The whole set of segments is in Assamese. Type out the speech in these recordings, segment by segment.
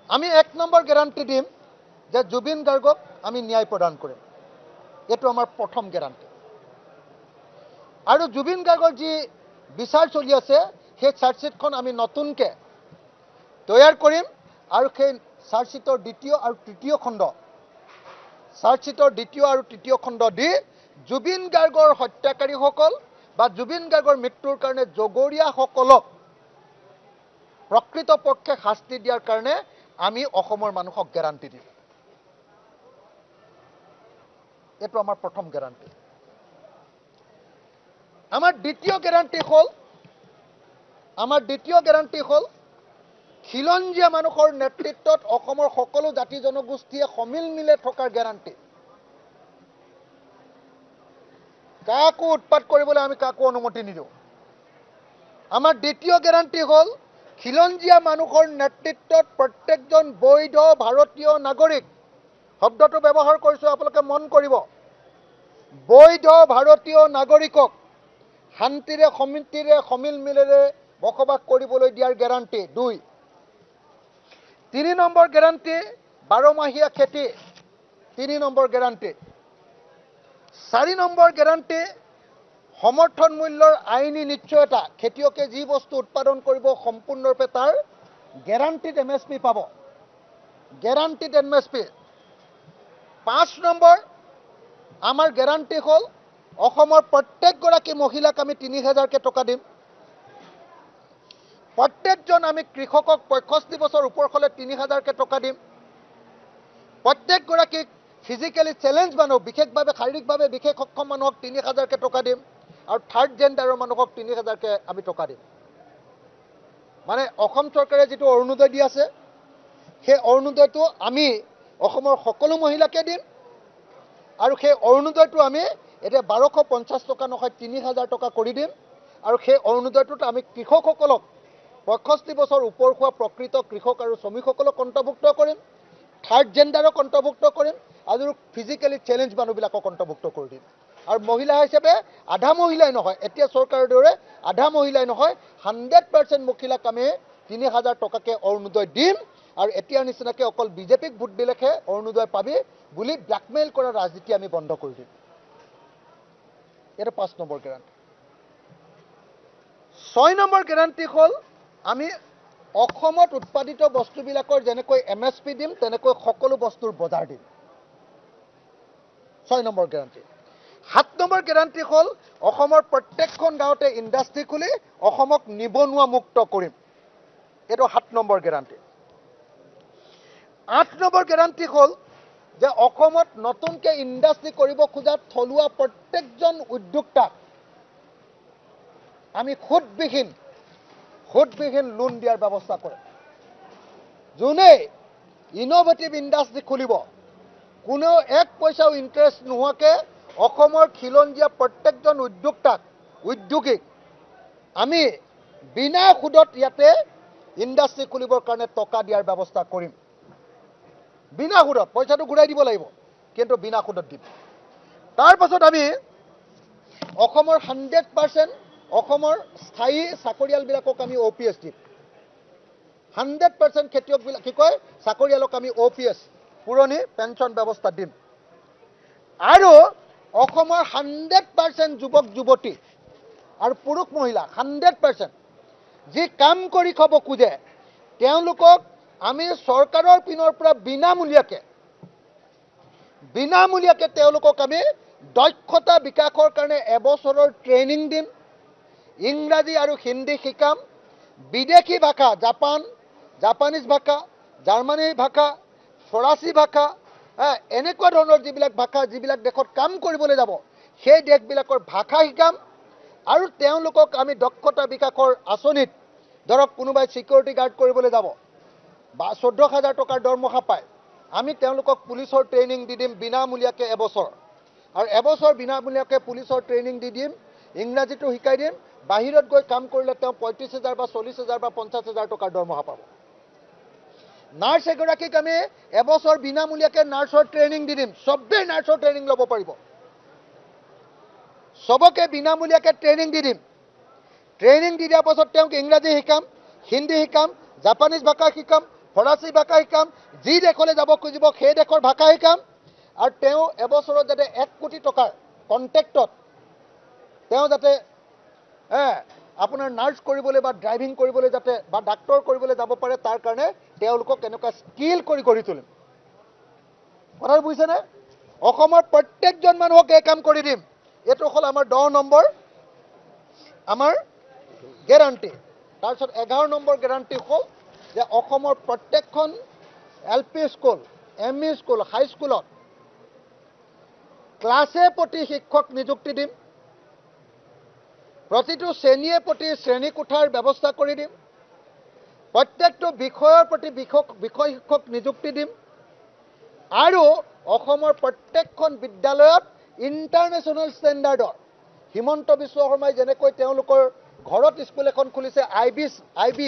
আমি 1 নম্বৰ গ্যাৰান্টি দিম যে জুবিন গাৰ্গক আমি ন্যায় প্ৰদান কৰিম। এইটো আমাৰ প্ৰথম গ্যাৰান্টি। আৰু জুবিন গাৰ্গৰ যি বিচাৰ চলি আছে সেই চাৰ্জশ্বিটখন আমি নতুনকৈ তৈয়াৰ কৰিম আৰু সেই চাৰ্জশ্বিটৰ দ্বিতীয় আৰু তৃতীয় খণ্ড দি জুবিন গাৰ্গৰ হত্যাকাৰীসকল বা জুবিন গাৰ্গৰ মৃত্যুৰ কাৰণে জগৰীয়াসকলক প্ৰকৃতপক্ষে শাস্তি দিয়াৰ কাৰণে আমি অসমৰ মানুহক গ্যাৰান্টি দিম। এইটো আমাৰ প্ৰথম গ্যাৰান্টি। আমাৰ দ্বিতীয় গ্যাৰান্টি হ'ল খিলঞ্জীয়া মানুহৰ নেতৃত্বত অসমৰ সকলো জাতি জনগোষ্ঠীয়ে সমিল মিলে থকাৰ গ্যাৰান্টি। কাকো উৎপাত কৰিবলৈ আমি কাকো অনুমতি নিদিওঁ। আমাৰ দ্বিতীয় গ্যাৰান্টি হ'ল খিলঞ্জীয়া মানুহৰ নেতৃত্বত প্ৰত্যেকজন বৈধ ভাৰতীয় নাগৰিক, শব্দটো ব্যৱহাৰ কৰিছোঁ আপোনালোকে মন কৰিব, বৈধ ভাৰতীয় নাগৰিকক শান্তিৰে সমিতিৰে সমিল মিলেৰে বসবাস কৰিবলৈ দিয়াৰ গ্যাৰান্টি 2। 3 নম্বৰ গ্যাৰান্টি 12মাহীয়া খেতি, 3 নম্বৰ গ্যাৰান্টি। 4 নম্বৰ গ্যাৰান্টি সমৰ্থন মূল্যৰ আইনী নিশ্চয়তা, খেতিয়কে যি বস্তু উৎপাদন কৰিব সম্পূৰ্ণৰূপে তাৰ গ্যাৰান্টিড MSP পাব, গ্যাৰান্টিড MSP। 5 নম্বৰ আমাৰ গ্যাৰান্টি হ'ল অসমৰ প্ৰত্যেকগৰাকী মহিলাক আমি 3000কৈ টকা দিম। প্ৰত্যেকজন আমি কৃষকক 65 বছৰ ওপৰ হ'লে 3000কৈ টকা দিম। প্ৰত্যেকগৰাকী ফিজিকেলি চেলেঞ্জ মানুহ, বিশেষভাৱে শাৰীৰিকভাৱে বিশেষ সক্ষম মানুহক 3000কৈ টকা দিম আৰু থাৰ্ড জেণ্ডাৰৰ মানুহক 3000কৈ আমি টকা দিম। মানে অসম চৰকাৰে যিটো অৰুণোদয় দি আছে সেই অৰুণোদয়টো আমি অসমৰ সকলো মহিলাকে দিম আৰু সেই অৰুণোদয়টো আমি এতিয়া 1250 টকা নহয় 3000 টকা কৰি দিম আৰু সেই অৰুণোদয়টোত আমি কৃষকসকলক 65 বছৰ ওপৰ হোৱা প্ৰকৃত কৃষক আৰু শ্ৰমিকসকলক অন্তৰ্ভুক্ত কৰিম, থাৰ্ড জেণ্ডাৰক অন্তৰ্ভুক্ত কৰিম আৰু ফিজিকেলি চেলেঞ্জ মানুহবিলাকক অন্তৰ্ভুক্ত কৰি দিম। আৰু মহিলা হিচাপে আধা মহিলাই নহয়, এতিয়া চৰকাৰৰ দৰে আধা মহিলাই নহয়, 100% মহিলাক আমি 3000 টকাকৈ অৰুণোদয় দিম। আৰু এতিয়াৰ নিচিনাকৈ অকল বিজেপিক ভোট দিলেহে অৰুণোদয় পাবি বুলি ব্লেকমেইল কৰা ৰাজনীতি আমি বন্ধ কৰি দিম। এটা 5 নম্বৰ গ্যাৰান্টি। 6 নম্বৰ গ্যাৰান্টি হ'ল আমি অসমত উৎপাদিত বস্তুবিলাকৰ যেনেকৈ MSP দিম তেনেকৈ সকলো বস্তুৰ বজাৰ দিম। 6 নম্বৰ গ্যাৰান্টি। 7 নম্বৰ গ্যাৰান্টি হ'ল অসমৰ প্ৰত্যেকখন গাঁৱতে ইণ্ডাষ্ট্ৰি খুলি অসমক নিবনুৱা মুক্ত কৰিম। এইটো 7 নম্বৰ গ্যাৰান্টি। 8 নম্বৰ গ্যাৰান্টি হ'ল যে অসমত নতুনকৈ ইণ্ডাষ্ট্ৰি কৰিব খোজা থলুৱা প্ৰত্যেকজন উদ্যোক্তাক আমি সুদবিহীন লোন দিয়াৰ ব্যৱস্থা কৰিম। যোনে ইনোভেটিভ ইণ্ডাষ্ট্ৰি খুলিব কোনেও 1 পইচাও ইণ্টাৰেষ্ট নোহোৱাকৈ অসমৰ খিলঞ্জীয়া প্ৰত্যেকজন উদ্যোগীক আমি বিনা সুদত ইয়াতে ইণ্ডাষ্ট্ৰি খুলিবৰ কাৰণে টকা দিয়াৰ ব্যৱস্থা কৰিম। বিনা সুদত, পইচাটো ঘূৰাই দিব লাগিব কিন্তু বিনা সুদত দিম। তাৰপাছত আমি অসমৰ 100% অসমৰ স্থায়ী চাকৰিয়ালবিলাকক আমি OPS দিম। 100% খেতিয়কবিলাক কি কয় চাকৰিয়ালক আমি OPS পুৰণি পেঞ্চন ব্যৱস্থা দিম। আৰু অসমৰ 100% যুৱক যুৱতী আৰু পুৰুষ মহিলা 100% যি কাম কৰি খাব খোজে তেওঁলোকক আমি চৰকাৰৰ পিনৰ পৰা বিনামূলীয়াকৈ তেওঁলোকক আমি দক্ষতা বিকাশৰ কাৰণে এবছৰৰ ট্ৰেইনিং দিম। ইংৰাজী আৰু হিন্দী শিকাম, বিদেশী ভাষা জাপানীজ ভাষা, জাৰ্মানী ভাষা, ফৰাচী ভাষা, এনেকুৱা ধৰণৰ যিবিলাক ভাষা যিবিলাক দেশত কাম কৰিবলৈ যাব সেই দেশবিলাকৰ ভাষা শিকাম। আৰু তেওঁলোকক আমি দক্ষতা বিকাশৰ আঁচনিত ধৰক কোনোবাই সিকিউৰিটি গাৰ্ড কৰিবলৈ যাব বা 14000 টকাৰ দৰমহা পায়, আমি তেওঁলোকক পুলিচৰ ট্ৰেইনিং দি দিম বিনামূলীয়াকৈ এবছৰ। আৰু এবছৰ বিনামূলীয়াকৈ পুলিচৰ ট্ৰেইনিং দি দিম, ইংৰাজীটো শিকাই দিম। বাহিৰত গৈ কাম কৰিলে তেওঁ 35000 বা 40000 বা 50000 টকাৰ দৰমহা পাব। নাৰ্ছ এগৰাকীক আমি এবছৰ বিনামূলীয়াকৈ নাৰ্ছৰ ট্ৰেইনিং দি দিম, চবেই নাৰ্ছৰ ট্ৰেইনিং ল'ব পাৰিব, চবকে বিনামূলীয়াকৈ ট্ৰেইনিং দি দিম। ট্ৰেইনিং দি দিয়াৰ পাছত তেওঁক ইংৰাজী শিকাম, হিন্দী শিকাম, জাপানীজ ভাষা শিকাম, ফৰাচী ভাষা শিকাম, যি দেশলৈ যাব খুজিব সেই দেশৰ ভাষা শিকাম, আৰু তেওঁ এবছৰত যাতে 1 কোটি টকাৰ কণ্টেক্টত তেওঁ যাতে আপোনাৰ নাৰ্ছ কৰিবলৈ বা ড্ৰাইভিং কৰিবলৈ যাতে বা ডাক্তৰ কৰিবলৈ যাব পাৰে, তাৰ কাৰণে তেওঁলোকক এনেকুৱা স্কিল কৰি গঢ়ি তুলিম। কথাটো বুজিছেনে? অসমৰ প্ৰত্যেকজন মানুহক এই কাম কৰি দিম। এইটো হ'ল আমাৰ 10 নম্বৰ আমাৰ গেৰাণ্টি। তাৰপিছত 11 নম্বৰ গেৰাণ্টি হ'ল যে অসমৰ প্ৰত্যেকখন LP স্কুল, ME স্কুল, হাইস্কুলত ক্লাছে প্ৰতি শিক্ষক নিযুক্তি দিম। প্ৰতিটো শ্ৰেণীয়ে প্ৰতি শ্ৰেণীকোঠাৰ ব্যৱস্থা কৰি দিম। প্ৰত্যেকটো বিষয়ৰ প্ৰতি বিষয় শিক্ষক নিযুক্তি দিম। আৰু অসমৰ প্ৰত্যেকখন বিদ্যালয়ত ইণ্টাৰনেশ্যনেল ষ্টেণ্ডাৰ্ডৰ হিমন্ত বিশ্ব শৰ্মাই যেনেকৈ তেওঁলোকৰ ঘৰত স্কুল এখন খুলিছে, IB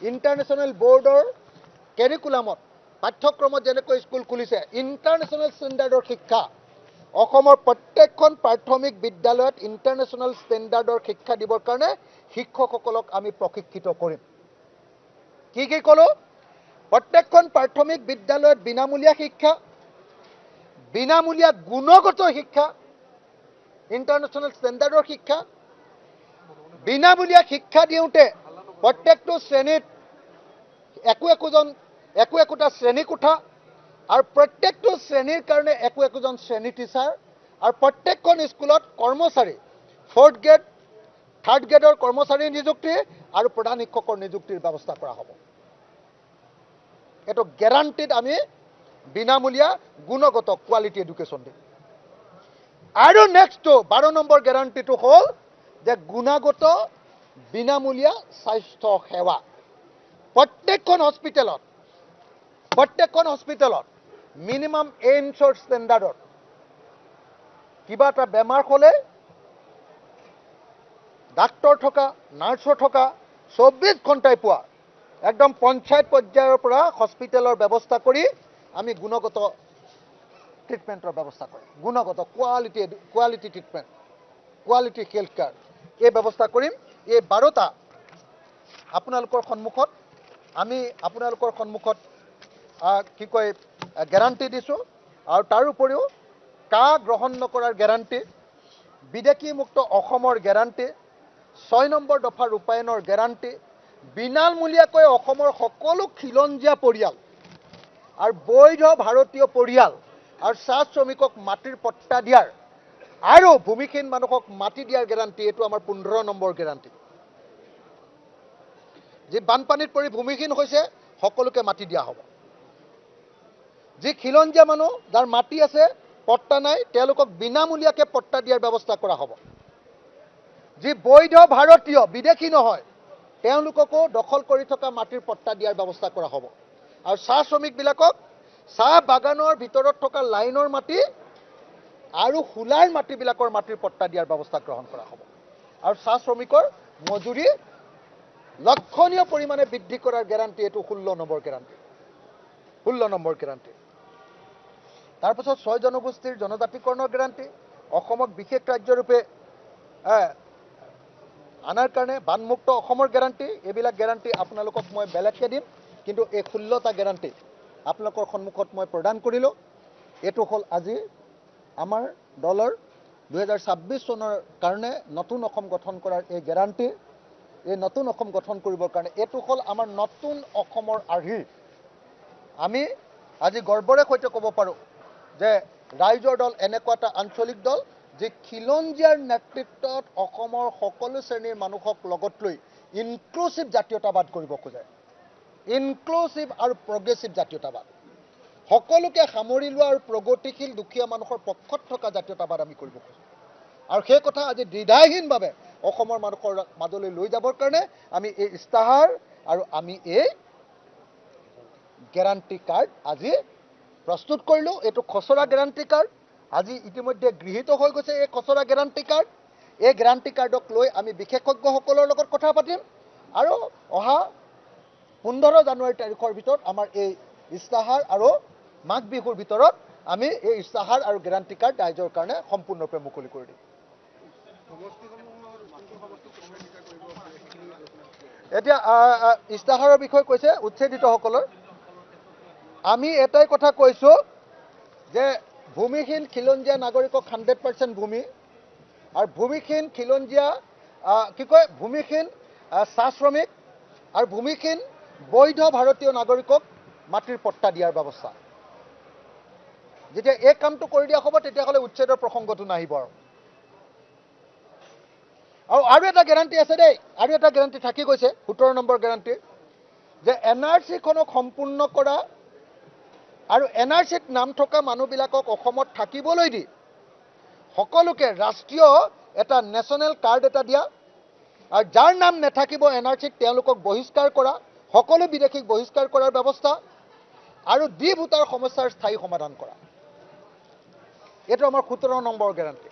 ইণ্টাৰনেশ্যনেল বৰ্ডৰ কেৰিকুলামত পাঠ্যক্ৰমত যেনেকৈ স্কুল খুলিছে, ইণ্টাৰনেশ্যনেল ষ্টেণ্ডাৰ্ডৰ শিক্ষা অসমৰ প্ৰত্যেকখন প্ৰাথমিক বিদ্যালয়ত ইণ্টাৰনেশ্যনেল ষ্টেণ্ডাৰ্ডৰ শিক্ষা দিবৰ কাৰণে শিক্ষকসকলক আমি প্ৰশিক্ষিত কৰিম। কি ক'লোঁ? প্ৰত্যেকখন প্ৰাথমিক বিদ্যালয়ত বিনামূলীয়া শিক্ষা, বিনামূলীয়া গুণগত শিক্ষা, ইণ্টাৰনেশ্যনেল ষ্টেণ্ডাৰ্ডৰ শিক্ষা, বিনামূলীয়া শিক্ষা দিওঁতে প্ৰত্যেকটো শ্ৰেণীত একোটা শ্ৰেণীকোঠা, আৰু প্ৰত্যেকটো শ্ৰেণীৰ কাৰণে একোজন শ্ৰেণী টিচাৰ, আৰু প্ৰত্যেকখন স্কুলত কৰ্মচাৰী 4th গ্ৰেড 3rd গ্ৰেডৰ কৰ্মচাৰী নিযুক্তি আৰু প্ৰধান শিক্ষকৰ নিযুক্তিৰ ব্যৱস্থা কৰা হ'ব। এইটো গেৰাণ্টিড আমি বিনামূলীয়া গুণগত কোৱালিটি এডুকেশ্যন দিম। আৰু নেক্সটটো 12 নম্বৰ গেৰাণ্টিটো হ'ল যে গুণগত বিনামূলীয়া স্বাস্থ্য সেৱা। প্ৰত্যেকখন হস্পিটেলত মিনিমাম এইমছৰ ষ্টেণ্ডাৰ্ডত কিবা এটা বেমাৰ হ'লে ডাক্তৰ থকা, নাৰ্ছৰ থকা 24 ঘণ্টাই পোৱা একদম পঞ্চায়ত পৰ্যায়ৰ পৰা হস্পিটেলৰ ব্যৱস্থা কৰি আমি গুণগত ট্ৰিটমেণ্টৰ ব্যৱস্থা কৰিম। গুণগত quality treatment, quality health care এই ব্যৱস্থা কৰিম। এই 12টা আপোনালোকৰ সন্মুখত গেৰাণ্টি দিছোঁ। আৰু তাৰ উপৰিও কা গ্ৰহণ নকৰাৰ গেৰাণ্টি, বিদেশীমুক্ত অসমৰ গেৰাণ্টি, 6 নম্বৰ দফা ৰূপায়ণৰ গেৰাণ্টি, বিনামূলীয়াকৈ অসমৰ সকলো খিলঞ্জীয়া পৰিয়াল আৰু বৈধ ভাৰতীয় পৰিয়াল আৰু চাহ শ্ৰমিকক মাটিৰ পট্টা দিয়াৰ আৰু ভূমিহীন মানুহক মাটি দিয়াৰ গেৰাণ্টি। এইটো আমাৰ 15 নম্বৰ গেৰাণ্টি। যি বানপানীত পৰি ভূমিহীন হৈছে সকলোকে মাটি দিয়া হ'ব। যি খিলঞ্জীয়া মানুহ যাৰ মাটি আছে, পট্টা নাই, তেওঁলোকক বিনামূলীয়াকৈ পট্টা দিয়াৰ ব্যৱস্থা কৰা হ'ব। যি বৈধ ভাৰতীয়, বিদেশী নহয়, তেওঁলোককো দখল কৰি থকা মাটিৰ পট্টা দিয়াৰ ব্যৱস্থা কৰা হ'ব। আৰু চাহ শ্ৰমিকবিলাকক চাহ বাগানৰ ভিতৰত থকা লাইনৰ মাটি আৰু হোলাৰ মাটিবিলাকৰ মাটিৰ পট্টা দিয়াৰ ব্যৱস্থা গ্ৰহণ কৰা হ'ব। আৰু চাহ শ্ৰমিকৰ মজুৰি লক্ষণীয় পৰিমাণে বৃদ্ধি কৰাৰ গেৰাণ্টি। এইটো 16 নম্বৰ গেৰাণ্টি। 16 number guarantee. তাৰপিছত 6 জনগোষ্ঠীৰ জনজাতিকৰণৰ গেৰাণ্টি, অসমক বিশেষ ৰাজ্যৰূপে আনাৰ কাৰণে বানমুক্ত অসমৰ গেৰাণ্টি। এইবিলাক গেৰাণ্টি আপোনালোকক মই বেলেগকৈ দিম, কিন্তু এই 16টা গেৰাণ্টি আপোনালোকৰ সন্মুখত মই প্ৰদান কৰিলোঁ। এইটো হ'ল আজি আমাৰ দলৰ 2026 চনৰ কাৰণে নতুন অসম গঠন কৰাৰ এই গেৰাণ্টি। এই নতুন অসম গঠন কৰিবৰ কাৰণে এইটো হ'ল আমাৰ নতুন অসমৰ আৰ্হি। আমি আজি গৰ্বৰে সৈতে ক'ব পাৰোঁ যে ৰাইজৰ দল এনেকুৱা এটা আঞ্চলিক দল যি খিলঞ্জীয়াৰ নেতৃত্বত অসমৰ সকলো শ্ৰেণীৰ মানুহক লগত লৈ ইনক্লুচিভ জাতীয়তাবাদ কৰিব খোজে। ইনক্লুচিভ আৰু প্ৰগ্ৰেছিভ জাতীয়তাবাদ, সকলোকে সামৰি লোৱা আৰু প্ৰগতিশীল দুখীয়া মানুহৰ পক্ষত থকা জাতীয়তাবাদ আমি কৰিব খোজোঁ। আৰু সেই কথা আজি দ্বিধাহীনভাৱে অসমৰ মানুহৰ মাজলৈ লৈ যাবৰ কাৰণে আমি এই ইস্তাহাৰ আৰু আমি এই গেৰাণ্টি কাৰ্ড আজি প্ৰস্তুত কৰিলোঁ। এইটো খচৰা গেৰাণ্টি কাৰ্ড আজি ইতিমধ্যে গৃহীত হৈ গৈছে। এই খচৰা গেৰাণ্টি কাৰ্ড, এই গেৰাণ্টি কাৰ্ডক লৈ আমি বিশেষজ্ঞসকলৰ লগত কথা পাতিম আৰু অহা 15 জানুৱাৰী তাৰিখৰ ভিতৰত আমাৰ এই ইস্তাহাৰ আৰু মাঘ বিহুৰ ভিতৰত আমি এই ইস্তাহাৰ আৰু গেৰাণ্টি কাৰ্ড ৰাইজৰ কাৰণে সম্পূৰ্ণৰূপে মুকলি কৰি দিম। এতিয়া ইস্তাহাৰৰ বিষয়ে কৈছে উচ্ছেদিতসকলৰ আমি এটাই কথা কৈছোঁ যে ভূমিহীন খিলঞ্জীয়া নাগৰিকক 100% ভূমি আৰু ভূমিহীন খিলঞ্জীয়া কি কয় ভূমিহীন চাহ শ্ৰমিক আৰু ভূমিহীন বৈধ ভাৰতীয় নাগৰিকক মাটিৰ পট্টা দিয়াৰ ব্যৱস্থা যেতিয়া এই কামটো কৰি দিয়া হ'ব তেতিয়াহ'লে উচ্ছেদৰ প্ৰসংগটো নাহিব আৰু এটা গেৰাণ্টি আছে দেই আৰু এটা গেৰাণ্টি থাকি গৈছে 17 নম্বৰ গেৰাণ্টি যে NRC-খনক সম্পূৰ্ণ কৰা আৰু NRC-ত নাম থকা মানুহবিলাকক অসমত থাকিবলৈ দি সকলোকে ৰাষ্ট্ৰীয় এটা নেশ্যনেল কাৰ্ড এটা দিয়া আৰু যাৰ নাম নাথাকিব NRC-ত তেওঁলোকক বহিষ্কাৰ কৰা সকলো বিদেশীক বহিষ্কাৰ কৰাৰ ব্যৱস্থা আৰু ভোটাৰ সমস্যাৰ স্থায়ী সমাধান কৰা এইটো আমাৰ 17 নম্বৰ গেৰাণ্টি